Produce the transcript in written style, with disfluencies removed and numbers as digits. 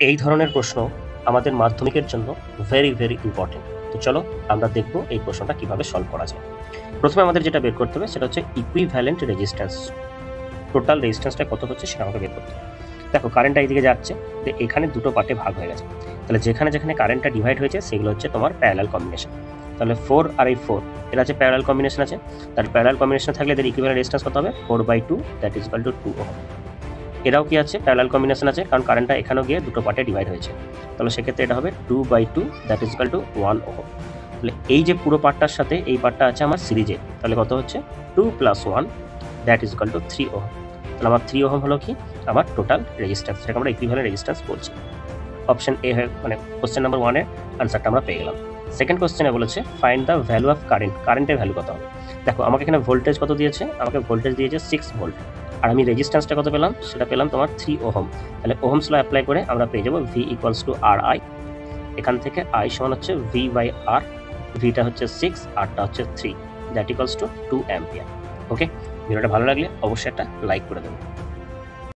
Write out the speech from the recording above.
এই ধরনের প্রশ্ন আমাদের মাধ্যমিকের জন্য ভেরি ভেরি ইম্পর্টেন্ট। তো চলো আমরা দেখব এই প্রশ্নটা কিভাবে সলভ করা যায়। প্রথমে আমাদের যেটা বের করতে হবে সেটা হচ্ছে ইকুইভ্যালেন্ট রেজিস্ট্যান্স। টোটাল রেজিস্ট্যান্সটা কত হচ্ছে সেটা আমাকে বের করতে হবে। দেখো কারেন্টটা এইদিকে যাচ্ছে, তো এখানে দুটো পার্টে ভাগ হয়ে গেছে। তাহলে যেখানে যেখানে কারেন্টটা ডিভাইড হয়েছে সেগুলো হচ্ছে তোমার প্যারালাল কম্বিনেশন। তাহলে 4 আর এই 4 এটা হচ্ছে প্যারালাল কম্বিনেশন আছে। তার প্যারালাল কম্বিনেশন থাকলে এদের ইকুইভ্যালেন্ট রেজিস্ট্যান্স কত হবে? 4/2 that is equal to 2 ohm. এরাও কি আছে? প্যারালাল কম্বিনেশন আছে, কারণ কারেন্টটা এখানেও গিয়ে দুটো পার্টে ডিভাইড হয়েছে। তাহলে সেক্ষেত্রে এটা হবে 2/2 that is equal to 1 ohm. তাহলে এই যে পুরো পার্টটার সাথে এই পার্টটা আছে আমার সিরিজে, তাহলে কত হচ্ছে? 2 + 1 that is equal to 3 ohm. তাহলে আমার 3 ওহম হলো কি আমার টোটাল রেজিস্ট্যান্স, সেটাকে আমরা ইকুইভ্যালেন্ট রেজিস্ট্যান্স বলছি। অপশন এ মানে কোশ্চেন নাম্বার 1 এর আনসারটা আমরা পেয়ে গেলাম। সেকেন্ড কোশ্চেনে বলেছে find the value of current. কারেন্টের ভ্যালু কত হবে? দেখো আমাকে এখানে ভোল্টেজ কত দিয়েছে? আমাকে ভোল্টেজ দিয়েছে 6 ভোল্ট, আর আমি রেজিস্ট্যান্সটা কত পেলাম? সেটা পেলাম তোমার 3 ওহম। তাহলে ওহমস ল অ্যাপ্লাই করে আমরা পেয়ে যাবো V = RI। এখান থেকে I সমান হচ্ছে V/R, ভিটা হচ্ছে 6, আরটা হচ্ছে 3, দ্যাট ইকুয়ালস টু 2 অ্যাম্পিয়ার। ওকে, ভিডিওটা ভালো লাগলে অবশ্যই একটা লাইক করে দেবেন।